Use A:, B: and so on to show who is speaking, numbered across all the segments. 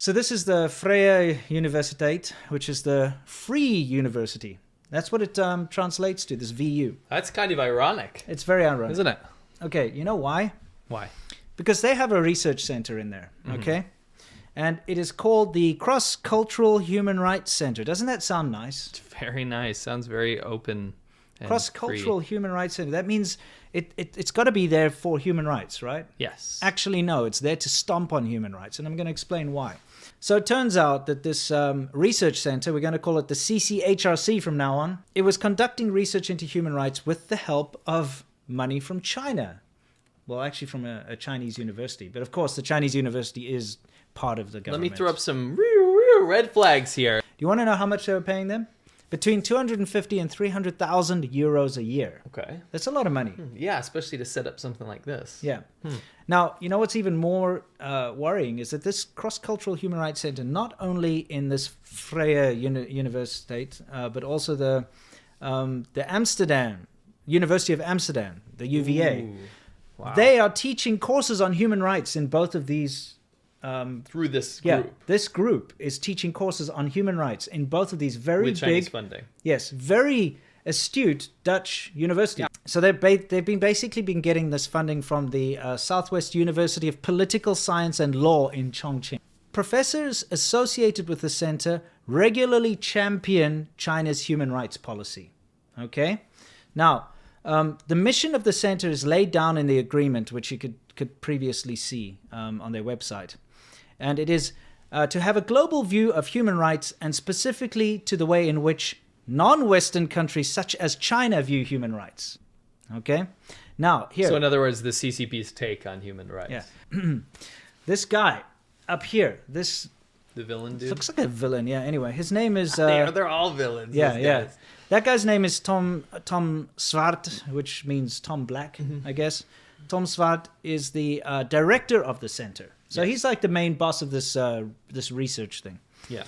A: So this is the Freie Universität, which is the free university. That's what it translates to, this VU.
B: That's kind of ironic.
A: It's very ironic.
B: Isn't it?
A: Okay, you know why?
B: Why?
A: Because they have a research center in there, okay? And it is called the Cross-Cultural Human Rights Center. Doesn't that sound nice?
B: It's very nice. Sounds very open and
A: Cross-Cultural
B: free.
A: Human Rights Center. That means it's got to be there for human rights, right?
B: Yes.
A: Actually, no. It's there to stomp on human rights, and I'm going to explain why. So it turns out that this research center, we're going to call it the CCHRC from now on, it was conducting research into human rights with the help of money from China. Well, actually from a Chinese university. But of course, the Chinese university is part of the government.
B: Let me throw up some red flags here.
A: Do you want to know how much they were paying them? Between 250 and 300,000 euros a year.
B: Okay.
A: That's a lot of money.
B: Yeah, especially to set up something like this.
A: Yeah. Now, you know what's even more worrying is that this cross-cultural human rights center, not only in this Freie Universiteit, but also the Amsterdam, University of Amsterdam, the UVA.
B: Ooh. Wow.
A: They are teaching courses on human rights in both of these.
B: Through this group.
A: Yeah, this group is teaching courses on human rights in both of these very
B: with Chinese
A: big,
B: funding.
A: yes, very astute Dutch universities. Yeah. So they've basically been getting this funding from the Southwest University of Political Science and Law in Chongqing. Professors associated with the center regularly champion China's human rights policy. Okay, now the mission of the center is laid down in the agreement, which you could previously see on their website. And it is to have a global view of human rights, and specifically to the way in which non-Western countries such as China view human rights. Okay? Now, here.
B: So in other words, the CCP's take on human rights.
A: Yeah. This guy up here, the
B: villain dude?
A: looks like a villain, yeah. Anyway, his name is...
B: they're all villains.
A: Yeah,
B: those
A: yeah.
B: guys.
A: That guy's name is Tom Zwart, which means Tom Black, I guess. Tom Zwart is the director of the center. So he's like the main boss of this research thing.
B: Yeah.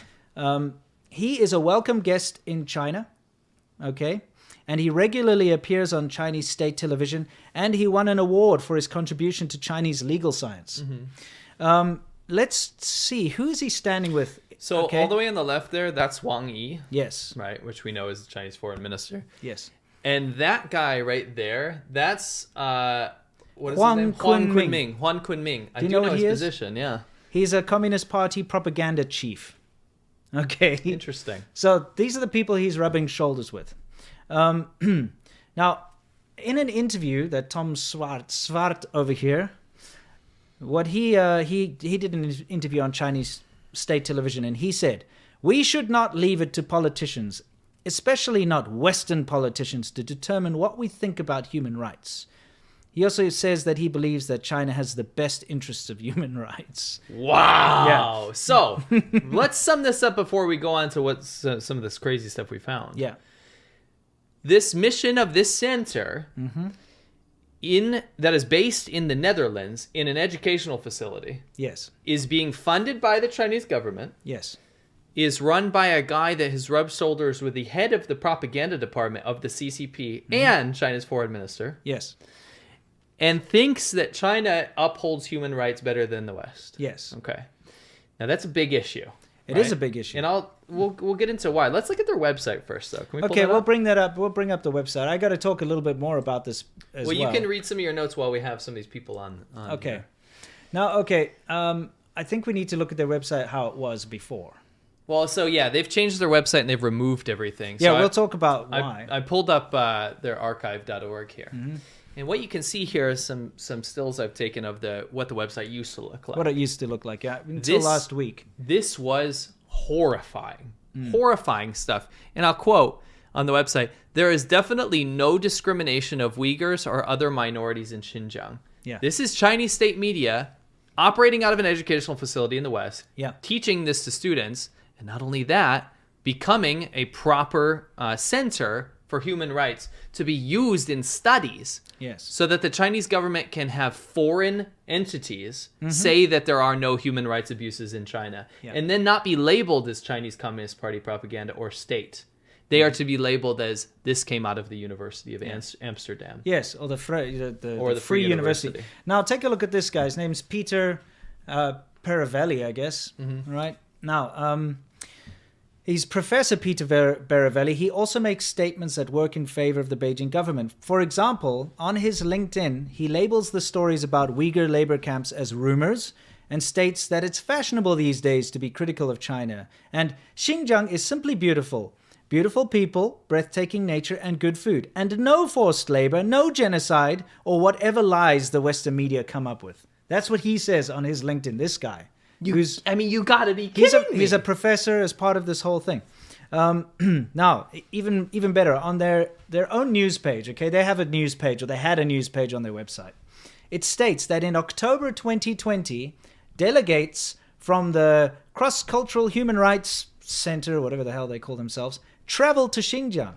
A: He is a welcome guest in China, okay? And he regularly appears on Chinese state television, and he won an award for his contribution to Chinese legal science. Let's see, who is he standing with?
B: So
A: Okay.
B: all the way on the left there, that's Wang Yi,
A: Yes,
B: right? Which we know is the Chinese foreign minister.
A: yes.
B: And that guy right there, that's what is
A: Huang
B: his name? Huang
A: Kunming.
B: Kunming. Huang Kunming. I
A: Do you
B: do
A: know
B: know
A: what
B: his
A: he is?
B: position, yeah.
A: He's a Communist Party propaganda chief. Okay.
B: Interesting.
A: So these are the people he's rubbing shoulders with. Now, in an interview that Tom Zwart over here, what he did an interview on Chinese state television, and he said, "We should not leave it to politicians, especially not Western politicians, to determine what we think about human rights." He also says that he believes that China has the best interests of human rights.
B: Wow.
A: Yeah.
B: So let's sum this up before we go on to what some of this crazy stuff we found.
A: Yeah.
B: This mission of this center that is based in the Netherlands in an educational facility
A: Yes.
B: is being funded by the Chinese government,
A: Yes.
B: is run by a guy that has rubbed shoulders with the head of the propaganda department of the CCP and China's foreign minister,
A: Yes.
B: and thinks that China upholds human rights better than the West.
A: Yes.
B: Okay. Now that's a big issue.
A: It is a big issue.
B: And we'll get into why. Let's look at their website first, though. Can we pull
A: Okay,
B: that
A: we'll
B: up?
A: bring that up. We'll bring up the website. I got to talk a little bit more about this as well.
B: Well, you can read some of your notes while we have some of these people on
A: Okay.
B: here.
A: Now, okay, I think we need to look at their website how it was before.
B: Well, so yeah, they've changed their website and they've removed everything.
A: Yeah,
B: So
A: we'll talk about why.
B: I pulled up their archive.org here. And what you can see here is some stills I've taken of what the website used to look like.
A: What it used to look like, yeah, until last week.
B: This was horrifying. Horrifying stuff. And I'll quote on the website, "There is definitely no discrimination of Uyghurs or other minorities in Xinjiang."
A: Yeah.
B: This is Chinese state media operating out of an educational facility in the West,
A: Yeah.
B: teaching this to students, and not only that, becoming a proper center for human rights to be used in studies.
A: Yes.
B: So that the Chinese government can have foreign entities say that there are no human rights abuses in China,
A: Yeah.
B: and then not be labeled as Chinese Communist Party propaganda or state. They are to be labeled as this came out of the University of Amsterdam.
A: Yes, or the Free
B: Or the Free
A: University.
B: University.
A: Now, take a look at this guy. His name's Peter Paravelli, I guess. Right now, he's Professor Peter Paravelli. He also makes statements that work in favor of the Beijing government. For example, on his LinkedIn, he labels the stories about Uyghur labor camps as rumors and states that it's fashionable these days to be critical of China. And Xinjiang is simply beautiful. Beautiful people, breathtaking nature, and good food. And no forced labor, no genocide, or whatever lies the Western media come up with. That's what he says on his LinkedIn, this guy.
B: You gotta be kidding me.
A: He's a professor as part of this whole thing. Now, even better, on their own news page, okay, they have a news page, or they had a news page on their website. It states that in October 2020, delegates from the Cross-Cultural Human Rights Center, whatever the hell they call themselves, traveled to Xinjiang.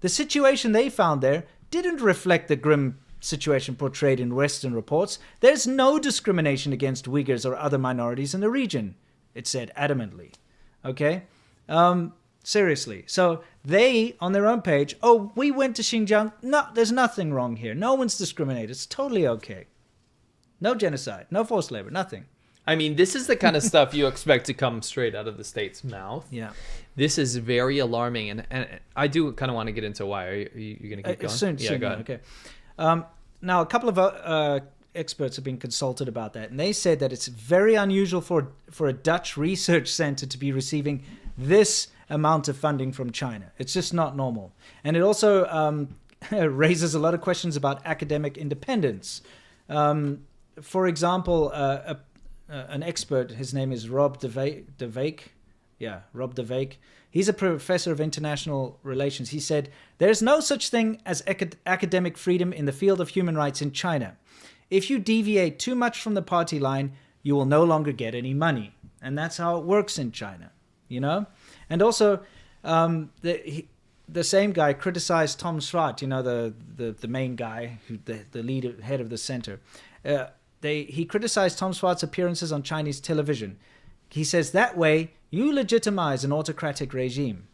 A: The situation they found there didn't reflect the grim situation portrayed in Western reports. There's no discrimination against Uyghurs or other minorities in the region, it said adamantly. Okay? Seriously. So they, on their own page, we went to Xinjiang. No, there's nothing wrong here. No one's discriminated. It's totally okay. No genocide, no forced labor, nothing.
B: I mean, this is the kind of stuff you expect to come straight out of the state's mouth.
A: Yeah.
B: This is very alarming, and I do kind of want to get into why. Are you going to keep going?
A: Soon,
B: go ahead.
A: Okay. Now, a couple of experts have been consulted about that, and they said that it's very unusual for a Dutch research center to be receiving this amount of funding from China. It's just not normal. And it also raises a lot of questions about academic independence. For example, an expert, his name is Rob de Wijk. Yeah, Rob de Wijk. He's a professor of international relations. He said, there's no such thing as academic freedom in the field of human rights in China. If you deviate too much from the party line, you will no longer get any money. And that's how it works in China, you know? And also, the same guy criticized Tom Schwartz, you know, the main guy, the leader, head of the center. He criticized Tom Schwartz's appearances on Chinese television. He says that way you legitimize an autocratic regime.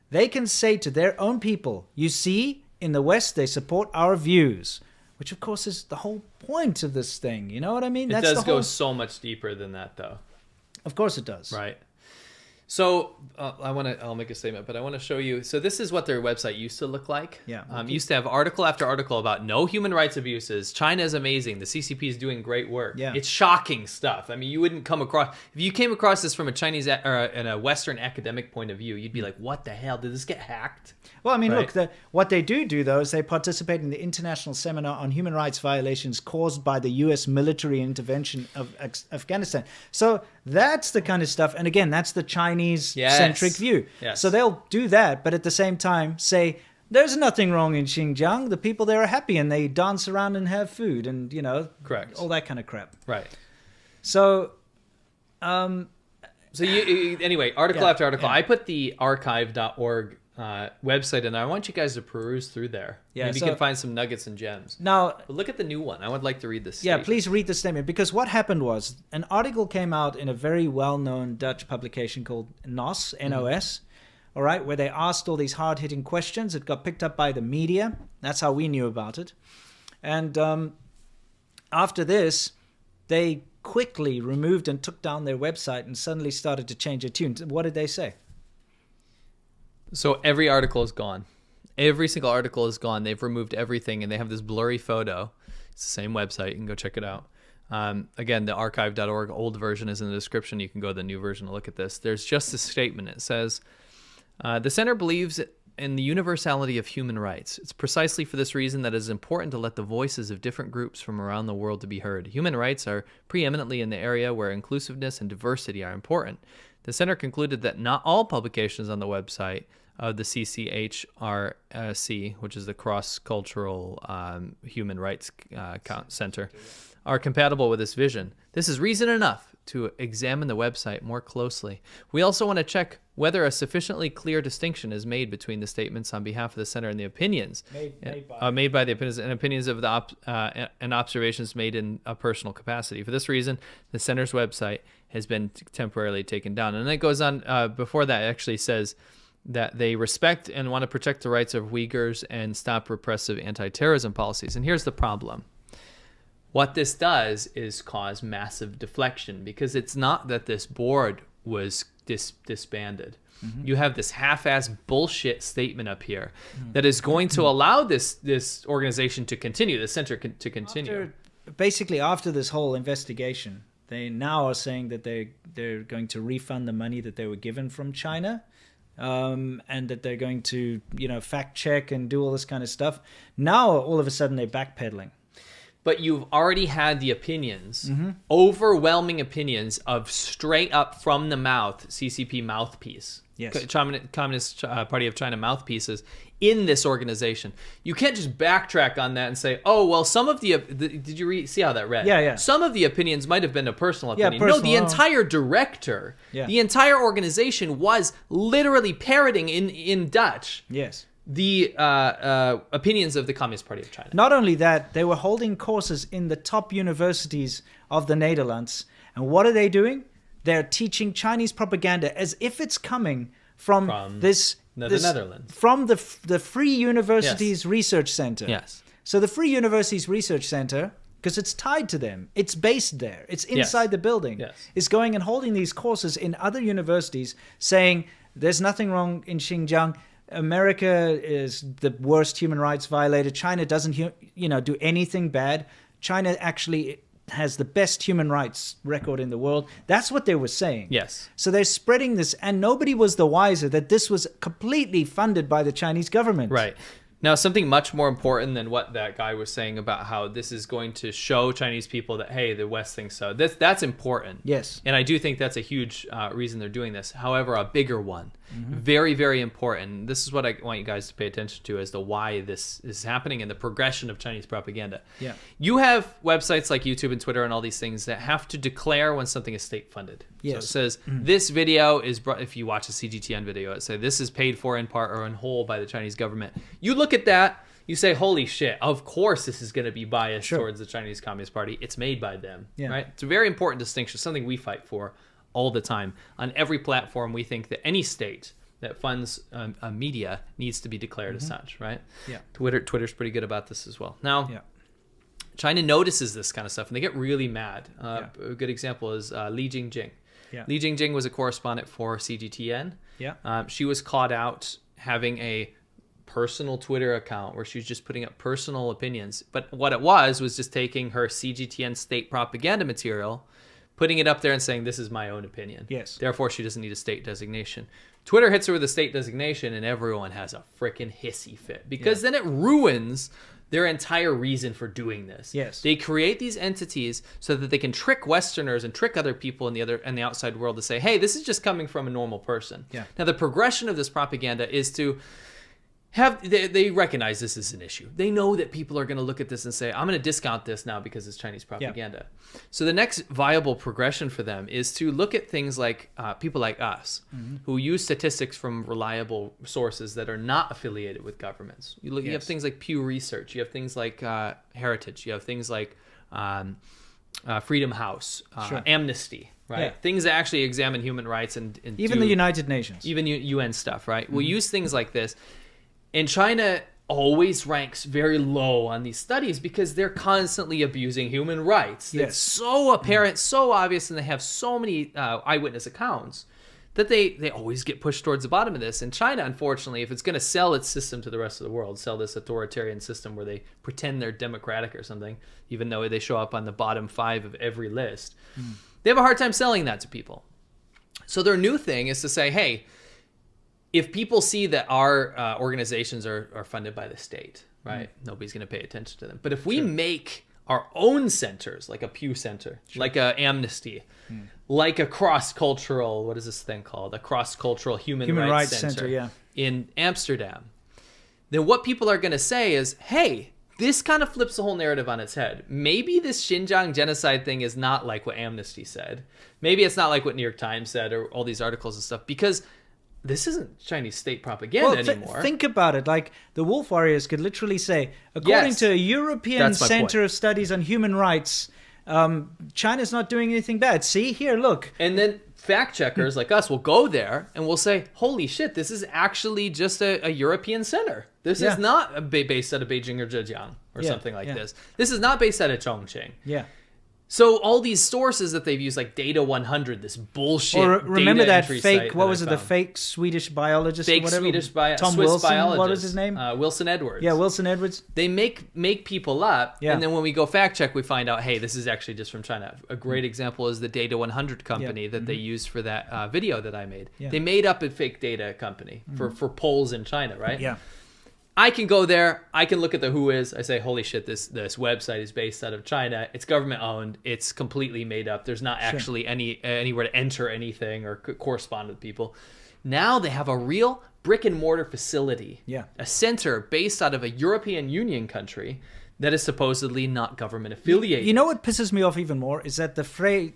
A: They can say to their own people, you see, in the West they support our views, which of course is the whole point of this thing. You know what I mean?
B: It does go so much deeper than that, though.
A: Of course it does.
B: Right. So I'll make a statement, but I want to show you. So this is what their website used to look like.
A: Yeah.
B: Used to have article after article about no human rights abuses. China is amazing. The CCP is doing great work.
A: Yeah.
B: It's shocking stuff. I mean, you wouldn't come across, if you came across this from a Chinese or a Western academic point of view, you'd be like, what the hell? Did this get hacked?
A: Well, I mean,
B: right?
A: Look, what they do, though, is they participate in the International Seminar on Human Rights Violations Caused by the U.S. Military Intervention of Afghanistan. So that's the kind of stuff. And again, that's the Chinese-centric view.
B: Yes.
A: So they'll do that, but at the same time say, there's nothing wrong in Xinjiang. The people there are happy and they dance around and have food and, you know,
B: correct,
A: all that kind of crap.
B: Right.
A: So...
B: anyway, article after article.
A: Yeah.
B: I put the archive.org website in there. I want you guys to peruse through there.
A: Yeah,
B: Maybe you can find some nuggets and gems.
A: Now,
B: but look at the new one. I would like to read this.
A: Yeah, please read the statement, because what happened was an article came out in a very well-known Dutch publication called NOS, N-O-S, all right, where they asked all these hard-hitting questions. It got picked up by the media. That's how we knew about it. And after this, they quickly removed and took down their website and suddenly started to change their tune. What did they say?
B: So every article is gone. Every single article is gone. They've removed everything, and they have this blurry photo. It's the same website. You can go check it out. Again, the archive.org old version is in the description. You can go to the new version to look at this. There's just a statement. It says, the center believes in the universality of human rights. It's precisely for this reason that it is important to let the voices of different groups from around the world to be heard. Human rights are preeminently in the area where inclusiveness and diversity are important. The center concluded that not all publications on the website of the CCHRC, which is the Cross-Cultural Human Rights Center, are compatible with this vision. This is reason enough to examine the website more closely. We also want to check whether a sufficiently clear distinction is made between the statements on behalf of the center and the opinions made by the opinions and opinions of the and observations made in a personal capacity. For this reason, the center's website has been temporarily taken down. And then it goes on, before that, it actually says that they respect and want to protect the rights of Uyghurs and stop repressive anti-terrorism policies. And here's the problem. What this does is cause massive deflection, because it's not that this board was disbanded. You have this half-ass bullshit statement up here that is going to allow this organization to continue, the center to continue.
A: After this whole investigation, they now are saying that they're going to refund the money that they were given from China, and that they're going to, fact check and do all this kind of stuff. Now, all of a sudden, they're backpedaling.
B: But you've already had the opinions, overwhelming opinions of straight up from the mouth CCP mouthpiece.
A: Yes.
B: Communist Party of China mouthpieces in this organization. You can't just backtrack on that and say, oh, well, some of did you see how that read?
A: Yeah.
B: Some of the opinions might have been a personal opinion.
A: Personal.
B: No, the entire director, the entire organization was literally parroting in Dutch.
A: Yes.
B: The opinions of the Communist Party of China.
A: Not only that, they were holding courses in the top universities of the Netherlands. And what are they doing? They're teaching Chinese propaganda as if it's coming from the
B: Netherlands.
A: From the Free Universities Research Center.
B: Yes.
A: So the Free Universities Research Center, because it's tied to them, it's based there, it's inside the building, is going and holding these courses in other universities saying there's nothing wrong in Xinjiang. America is the worst human rights violator. China doesn't, do anything bad. China actually has the best human rights record in the world. That's what they were saying.
B: Yes.
A: So they're spreading this, and nobody was the wiser that this was completely funded by the Chinese government.
B: Right. Now, something much more important than what that guy was saying about how this is going to show Chinese people that, hey, the West thinks so. That's important.
A: Yes.
B: And I do think that's a huge reason they're doing this. However, a bigger one, very, very important. This is what I want you guys to pay attention to as to why this is happening and the progression of Chinese propaganda.
A: Yeah.
B: You have websites like YouTube and Twitter and all these things that have to declare when something is state funded.
A: Yes.
B: So it says, this video is, if you watch a CGTN video, it says this is paid for in part or in whole by the Chinese government. You look at that, you say, holy shit, of course this is going to be biased towards the Chinese Communist Party. It's made by them, right? It's a very important distinction, something we fight for all the time. On every platform, we think that any state that funds a media needs to be declared as such, right?
A: Yeah.
B: Twitter's pretty good about this as well. Now, China notices this kind of stuff, and they get really mad. A good example is Li Jingjing.
A: Yeah.
B: Li Jingjing was a correspondent for CGTN.
A: Yeah.
B: She was caught out having a personal Twitter account where she was just putting up personal opinions. But what it was just taking her CGTN state propaganda material, putting it up there and saying, this is my own opinion.
A: Yes.
B: Therefore, she doesn't need a state designation. Twitter hits her with a state designation, and everyone has a freaking hissy fit, because then it ruins their entire reason for doing this.
A: Yes.
B: They create these entities so that they can trick Westerners and trick other people in the outside world to say, hey, this is just coming from a normal person.
A: Yeah.
B: Now, the progression of this propaganda is to they recognize this is an issue. They know that people are going to look at this and say, I'm going to discount this now because it's Chinese propaganda. Yeah. So the next viable progression for them is to look at things like people like us, who use statistics from reliable sources that are not affiliated with governments. You have things like Pew Research. You have things like Heritage. You have things like Freedom House, Amnesty. Right,
A: Yeah.
B: Things that actually examine human rights and
A: even the United Nations,
B: even UN stuff. Right, we'll use things like this. And China always ranks very low on these studies because they're constantly abusing human rights.
A: Yes.
B: It's so apparent, so obvious, and they have so many eyewitness accounts that they always get pushed towards the bottom of this. And China, unfortunately, if it's going to sell its system to the rest of the world, sell this authoritarian system where they pretend they're democratic or something, even though they show up on the bottom 5 of every list, they have a hard time selling that to people. So their new thing is to say, hey, if people see that our organizations are funded by the state, right, nobody's going to pay attention to them. But if we make our own centers, like a Pew Center, like a Amnesty, like a cross-cultural, what is this thing called? A cross-cultural human rights center in Amsterdam, then what people are going to say is, hey, this kind of flips the whole narrative on its head. Maybe this Xinjiang genocide thing is not like what Amnesty said. Maybe it's not like what New York Times said or all these articles and stuff, because this isn't Chinese state propaganda anymore.
A: Think about it. Like, the Wolf Warriors could literally say, according to a European Center of Studies on Human Rights, China's not doing anything bad. See, here, look.
B: And then fact checkers like us will go there and we'll say, holy shit, this is actually just a European center. This is not based out of Beijing or Zhejiang or something like this. This is not based out of Chongqing.
A: Yeah.
B: So all these sources that they've used, like Data 100, this bullshit.
A: Or remember
B: data
A: that
B: entry
A: fake?
B: site
A: What
B: that
A: was
B: I
A: it? The
B: found.
A: fake Swedish biologist,
B: Fake
A: or whatever.
B: Swedish
A: Tom
B: Swiss
A: Wilson.
B: biologist.
A: What was his name?
B: Wilson Edwards.
A: Yeah, Wilson Edwards.
B: They make people up,
A: Yeah.
B: and then when we go fact check, we find out, hey, this is actually just from China. A great example is the Data 100 company that they used for that video that I made.
A: Yeah.
B: They made up a fake data company for polls in China, right?
A: Yeah.
B: I can go there. I can look at the Whois. I say, holy shit, this website is based out of China. It's government owned. It's completely made up. There's not actually anywhere to enter anything or correspond with people. Now they have a real brick and mortar facility.
A: Yeah.
B: A center based out of a European Union country that is supposedly not government affiliated.
A: You know what pisses me off even more is that the Freie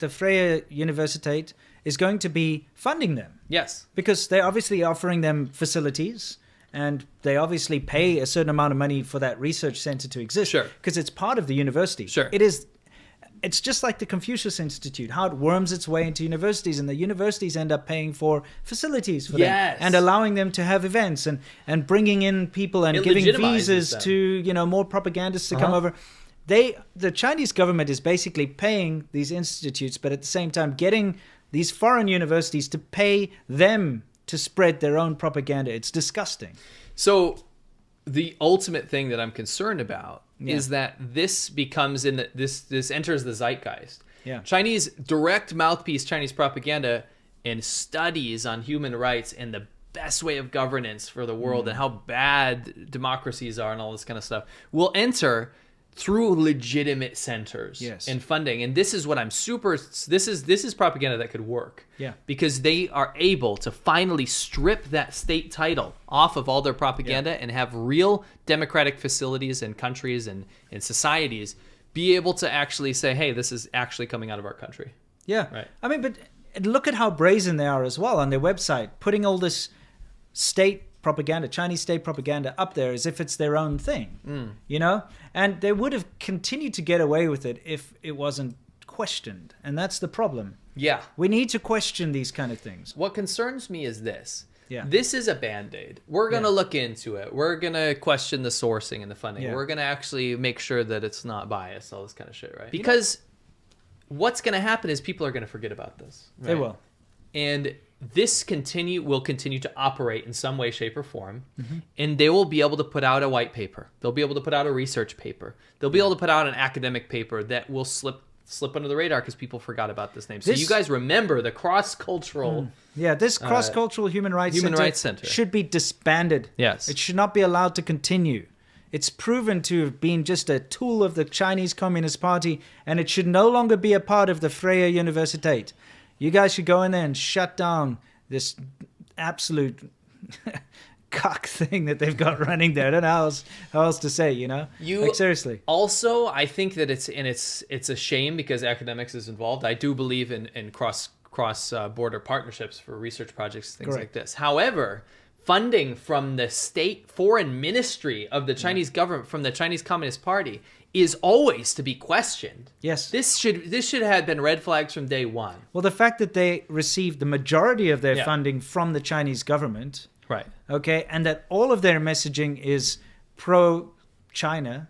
A: Universität is going to be funding them.
B: Yes.
A: Because they're obviously offering them facilities, and they obviously pay a certain amount of money for that research center to exist.
B: Sure.
A: Because it's part of the university.
B: Sure.
A: It's just like the Confucius Institute, how it worms its way into universities, and the universities end up paying for facilities for them and allowing them to have events and bringing in people and
B: It
A: giving
B: legitimizes
A: visas
B: them.
A: to more propagandists to come over. The Chinese government is basically paying these institutes, but at the same time getting these foreign universities to pay them to spread their own propaganda. It's disgusting.
B: So the ultimate thing that I'm concerned about is that this becomes this enters the zeitgeist.
A: Yeah.
B: Chinese direct mouthpiece Chinese propaganda and studies on human rights and the best way of governance for the world and how bad democracies are and all this kind of stuff will enter through legitimate centers and funding. And this is what I'm this is propaganda that could work.
A: Yeah.
B: Because they are able to finally strip that state title off of all their propaganda and have real democratic facilities and countries and societies be able to actually say, hey, this is actually coming out of our country.
A: Yeah.
B: Right.
A: I mean, but look at how brazen they are as well on their website, putting all this state propaganda, Chinese state propaganda up there as if it's their own thing, And they would have continued to get away with it if it wasn't questioned. And that's the problem.
B: Yeah.
A: We need to question these kind of things.
B: What concerns me is this.
A: Yeah.
B: This is a Band-Aid. We're going to look into it. We're going to question the sourcing and the funding.
A: Yeah.
B: We're going to actually make sure that it's not biased, all this kind of shit, right? Because what's going to happen is people are going to forget about this. Right?
A: They will.
B: And this will continue to operate in some way, shape, or form. And they will be able to put out a white paper. They'll be able to put out a research paper. They'll be able to put out an academic paper that will slip under the radar because people forgot about this name. So you guys remember the cross-cultural...
A: this cross-cultural human rights center should be disbanded.
B: Yes.
A: It should not be allowed to continue. It's proven to have been just a tool of the Chinese Communist Party, and it should no longer be a part of the Freie Universität. You guys should go in there and shut down this absolute cock thing that they've got running there. I don't know how else to say, Like, seriously.
B: Also, I think that it's a shame because academics is involved. I do believe in cross border partnerships for research projects, things like this. However, funding from the state foreign ministry of the Chinese government, from the Chinese Communist Party, is always to be questioned.
A: Yes.
B: This should have been red flags from day one.
A: Well, the fact that they received the majority of their funding from the Chinese government,
B: right?
A: Okay, and that all of their messaging is pro-China,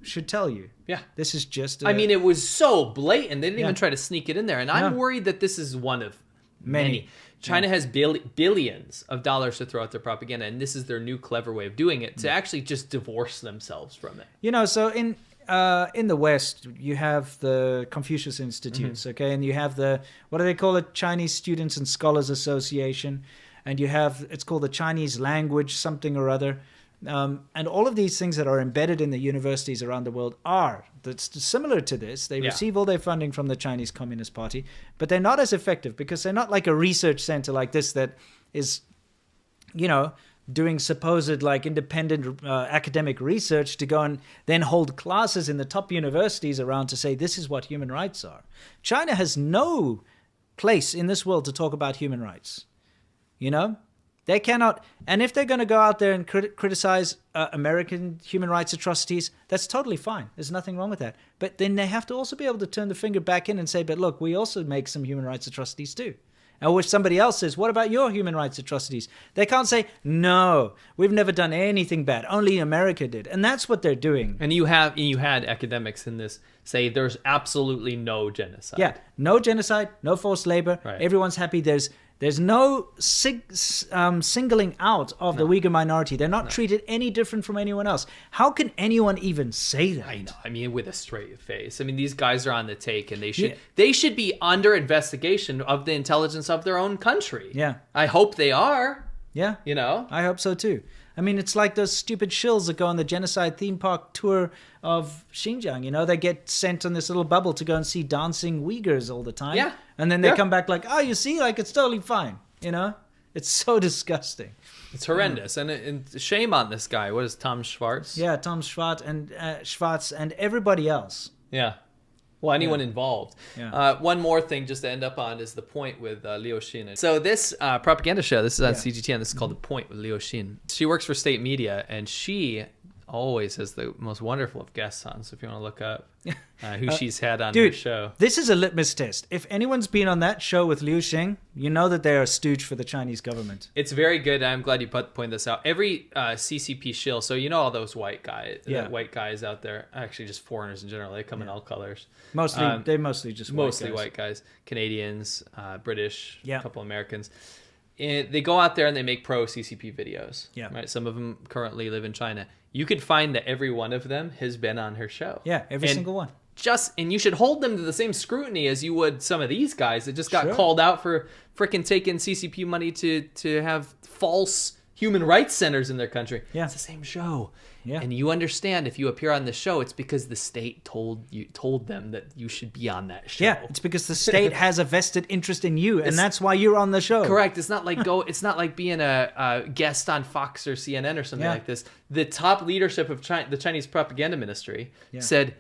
A: should tell you. Yeah. This is just
B: I mean, it was so blatant. They didn't even try to sneak it in there. And I'm worried that this is one of many. China has billions of dollars to throw at their propaganda, and this is their new clever way of doing it, to actually just divorce themselves from it.
A: So in the West, you have the Confucius Institutes, okay? And you have what do they call it? Chinese Students and Scholars Association. And it's called the Chinese Language something or other. And all of these things that are embedded in the universities around the world that's similar to this. They receive all their funding from the Chinese Communist Party, but they're not as effective because they're not like a research center like this that is, doing supposed like independent academic research to go and then hold classes in the top universities around to say this is what human rights are. China has no place in this world to talk about human rights, They cannot, and if they're going to go out there and criticize American human rights atrocities, that's totally fine. There's nothing wrong with that. But then they have to also be able to turn the finger back in and say, but look, we also make some human rights atrocities too. And which somebody else says, what about your human rights atrocities? They can't say, no, we've never done anything bad. Only America did. And that's what they're doing.
B: And you had academics in this say there's absolutely no genocide.
A: Yeah, no genocide, no forced labor.
B: Right.
A: Everyone's happy. There's no singling out of the Uyghur minority. They're not treated any different from anyone else. How can anyone even say that?
B: I know. I mean, with a straight face. I mean, these guys are on the take, and they should be under investigation of the intelligence of their own country.
A: Yeah.
B: I hope they are.
A: Yeah.
B: You know?
A: I hope so too. I mean, it's like those stupid shills that go on the genocide theme park tour of Xinjiang. You know, they get sent on this little bubble to go and see dancing Uyghurs all the time.
B: Yeah.
A: And then they come back like, oh, you see, like it's totally fine. You know, it's so disgusting.
B: It's horrendous. And shame on this guy. What is Tom Schwartz?
A: Yeah, Tom Schwartz and everybody else.
B: Yeah. Well, anyone involved.
A: Yeah.
B: One more thing just to end up on is The Point with Liu Xin. So this propaganda show, this is on CGTN, this is called The Point with Liu Xin. She works for state media, and she always has the most wonderful of guests on. So if you want to look up who she's had on her show.
A: This is a litmus test. If anyone's been on that show with Liu Xing, you know that they're a stooge for the Chinese government.
B: It's very good. I'm glad you point this out. Every CCP shill, so you know all those white guys out there, actually just foreigners in general, they come in all colors.
A: They're mostly just
B: white guys. Canadians, British, a couple Americans. And they go out there and they make pro-CCP videos.
A: Yeah.
B: Right. Some of them currently live in China. You could find that every one of them has been on her show.
A: Yeah, every single one.
B: And you should hold them to the same scrutiny as you would some of these guys that just got called out for frickin' taking CCP money to have false human rights centers in their country.
A: Yeah.
B: It's the same show.
A: Yeah.
B: And you understand if you appear on the show, it's because the state told them that you should be on that show.
A: Yeah, it's because the state has a vested interest in you, and that's why you're on the show.
B: Correct. It's not like it's not like being a guest on Fox or CNN or something like this. The top leadership of the Chinese propaganda ministry said,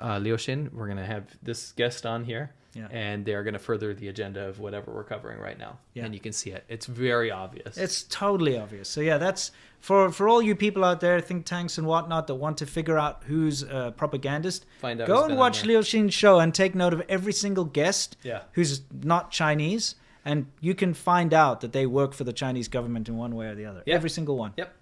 B: Liu Xin, we're going to have this guest on here. Yeah. And they're going to further the agenda of whatever we're covering right now. Yeah. And you can see it. It's very obvious.
A: It's totally obvious. So yeah, that's for all you people out there, think tanks and whatnot, that want to figure out who's a propagandist.
B: Find out.
A: Go and watch Liu Xin's show and take note of every single guest who's not Chinese, and you can find out that they work for the Chinese government in one way or the other. Every single one.
B: Yep.